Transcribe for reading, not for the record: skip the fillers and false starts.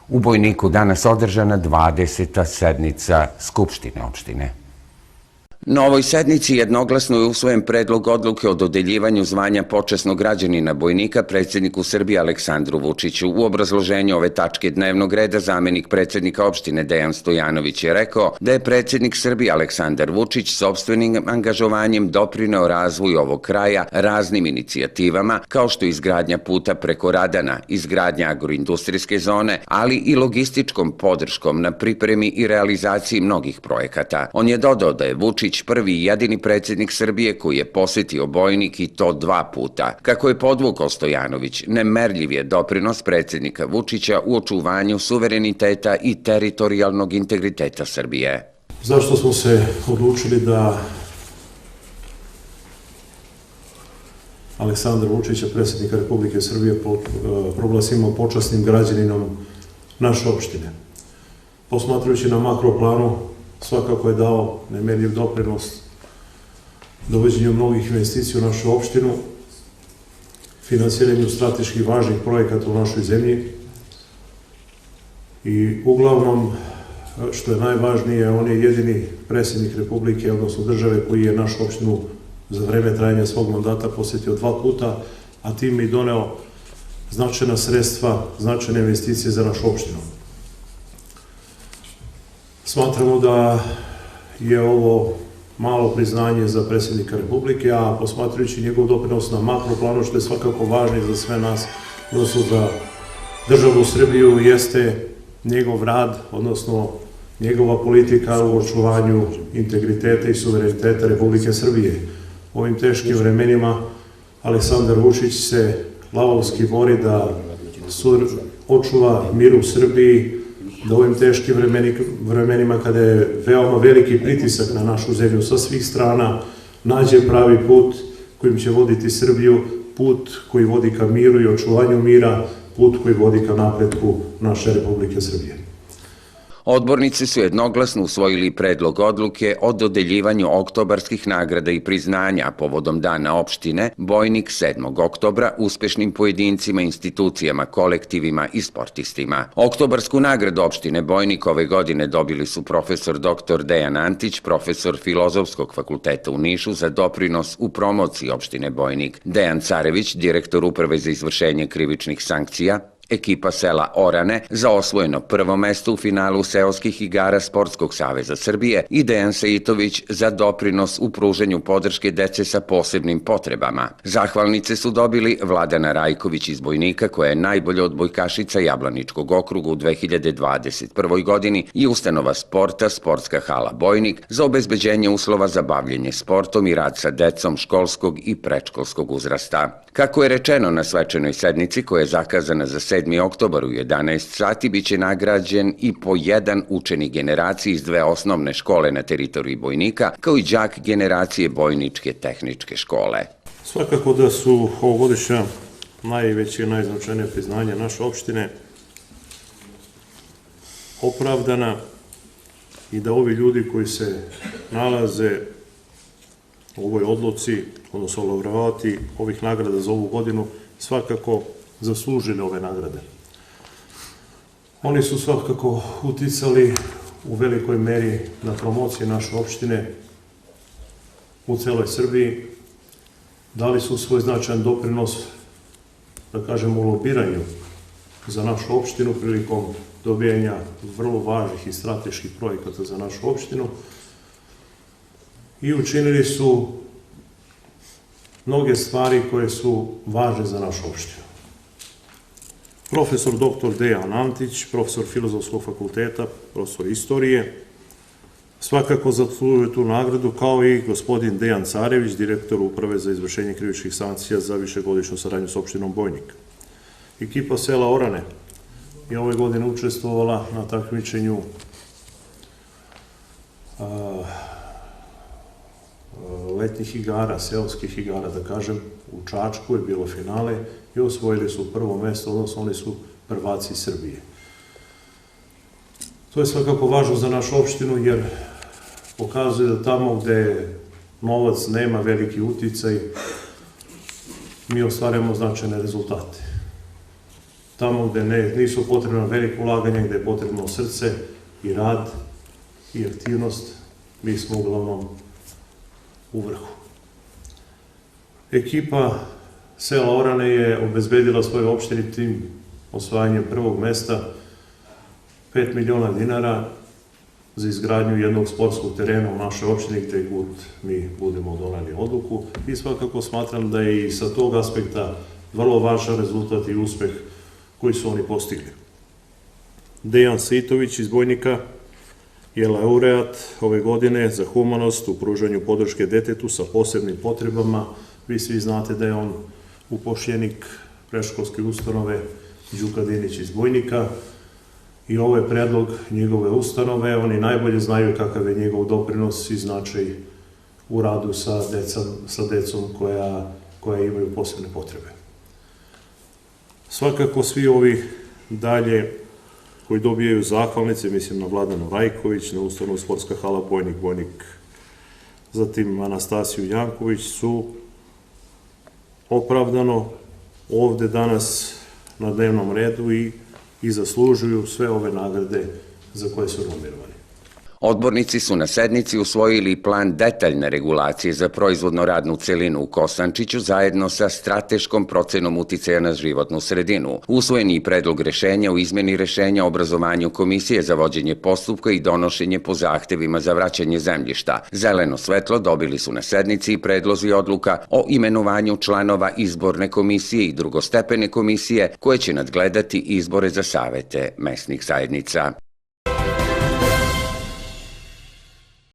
U Bojniku danas održana 20. sednica Skupštine opštine. Na ovoj sednici jednoglasno je usvojen predlog odluke o dodeljivanju zvanja počasnog građanina Bojnika predsjedniku Srbije Aleksandru Vučiću. U obrazloženju ove tačke dnevnog reda zamenik predsjednika opštine Dejan Stojanović je rekao da je predsjednik Srbije Aleksandar Vučić sopstvenim angažovanjem doprineo razvoju ovog kraja raznim inicijativama kao što je izgradnja puta preko Radana, izgradnja agroindustrijske zone, ali i logističkom podrškom na pripremi i realizaciji mnogih projekata. On je dodao da je Vučić prvi i jedini predsjednik Srbije koji je posjetio Bojnik i to 2 puta. Kako je podvukao Stojanović, nemerljiv je doprinos predsjednika Vučića u očuvanju suvereniteta i teritorijalnog integriteta Srbije. Zašto smo se odlučili da Aleksandra Vučića, predsjednika Republike Srbije, proglasimo počasnim građaninom naše opštine? Posmatrajući na makroplanu, svakako je dao nemerljiv doprinos dovođenju mnogih investicija u našu opštinu, finansiranju strateških važnih projekata u našoj zemlji i uglavnom, što je najvažnije, on je jedini predsjednik Republike, odnosno države, koji je našu opštinu za vreme trajanja svog mandata posjetio 2 puta, a time i doneo značajna sredstva, značajne investicije za našu opštinu. Smatramo da je ovo malo priznanje za predsjednika Republike, a posmatrajući njegov doprinos na makroplanu, što je svakako važno za sve nas, odnosno za državu Srbiju, jeste njegov rad, odnosno njegova politika u očuvanju integriteta i suvereniteta Republike Srbije. U ovim teškim vremenima Aleksandar Vučić se lavovski bori da očuva mir u Srbiji, da u ovim teškim vremenima kada je veoma veliki pritisak na našu zemlju sa svih strana, nađe pravi put kojim će voditi Srbiju, put koji vodi ka miru i očuvanju mira, put koji vodi ka napretku naše Republike Srbije. Odbornici su jednoglasno usvojili predlog odluke o dodeljivanju oktobarskih nagrada i priznanja povodom Dana opštine Bojnik 7. oktobra uspešnim pojedincima, institucijama, kolektivima i sportistima. Oktobarsku nagradu opštine Bojnik ove godine dobili su profesor dr. Dejan Antić, profesor Filozofskog fakulteta u Nišu za doprinos u promociji opštine Bojnik, Dejan Carević, direktor Uprave za izvršenje krivičnih sankcija, ekipa sela Orane za osvojeno prvo mesto u finalu seoskih igara Sportskog saveza Srbije i Dejan Sejitović za doprinos u pruženju podrške dece sa posebnim potrebama. Zahvalnice su dobili Vladana Rajković iz Bojnika, koja je najbolja odbojkašica Jablaničkog okruga u 2021. godini, i ustanova sporta Sportska hala Bojnik za obezbeđenje uslova za bavljenje sportom i rad sa decom školskog i predškolskog uzrasta. Kako je rečeno na svečanoj sednici koja je zakazana za 7. oktobar u 11 sati, biće nagrađen i po jedan učenik generacije iz 2 osnovne škole na teritoriji Bojnika, kao i đak generacije Bojničke tehničke škole. Svakako da su ovogodišnja najveće i najznačajnije priznanja naše opštine opravdana i da ovi ljudi koji se nalaze u ovoj odluci, odnosno laureati ovih nagrada za ovu godinu, svakako zaslužili ove nagrade. Oni su svakako uticali u velikoj meri na promocije naše opštine u celoj Srbiji, dali su svoj značajan doprinos, da kažemo, u lobiranju za našu opštinu prilikom dobijanja vrlo važnih i strateških projekata za našu opštinu i učinili su mnoge stvari koje su važne za našu opštinu. Profesor dr. Dejan Antić, profesor Filozofskog fakulteta, profesor istorije, svakako zaslužuje tu nagradu, kao i gospodin Dejan Carević, direktor Uprave za izvršenje krivičnih sankcija za višegodišnju saradnju s opštinom Bojnik. Ekipa sela Orane je ove godine učestvovala na takmičenju letnjih igara, seoskih igara, da kažem, u Čačku je bilo finale i osvojili su prvo mesto, odnosno oni su prvaci Srbije. To je svakako važno za našu opštinu jer pokazuje da tamo gde novac nema veliki uticaj, mi ostvarujemo značajne rezultate. tamo gde nisu potrebna velike ulaganja, gde je potrebno srce i rad i aktivnost, mi smo uglavnom u vrhu. Ekipa sela Orane je obezbedila svoj opštini tim osvajanjem prvog mesta 5 miliona dinara za izgradnju jednog sportskog terena u našoj opštini gde god mi budemo doneli odluku i svakako smatram da je i sa tog aspekta vrlo važan rezultat i uspeh koji su oni postigli. Dejan Sitović iz Bojnika je laureat ove godine za humanost u pružanju podrške detetu sa posebnim potrebama. Vi svi znate da je on upošljenik predškolske ustanove Đuka Dinić iz Bojnika i ovo je predlog njegove ustanove. Oni najbolje znaju kakav je njegov doprinos i značaj u radu sa decom koja imaju posebne potrebe. Svakako svi ovi dalje koji dobijaju zahvalnice, mislim na Vladanu Rajković, na ustanovu Sportska hala Bojnik, zatim Anastasiju Janković, su opravdano ovde danas na dnevnom redu i zaslužuju sve ove nagrade za koje su nominovani. Odbornici su na sednici usvojili plan detaljne regulacije za proizvodno-radnu celinu u Kosančiću zajedno sa strateškom procenom uticaja na životnu sredinu. Usvojen je i predlog rešenja u izmeni rešenja o obrazovanju Komisije za vođenje postupka i donošenje po zahtevima za vraćanje zemljišta. Zeleno svetlo dobili su na sednici i predlozi odluka o imenovanju članova izborne komisije i drugostepene komisije koje će nadgledati izbore za savete mesnih zajednica.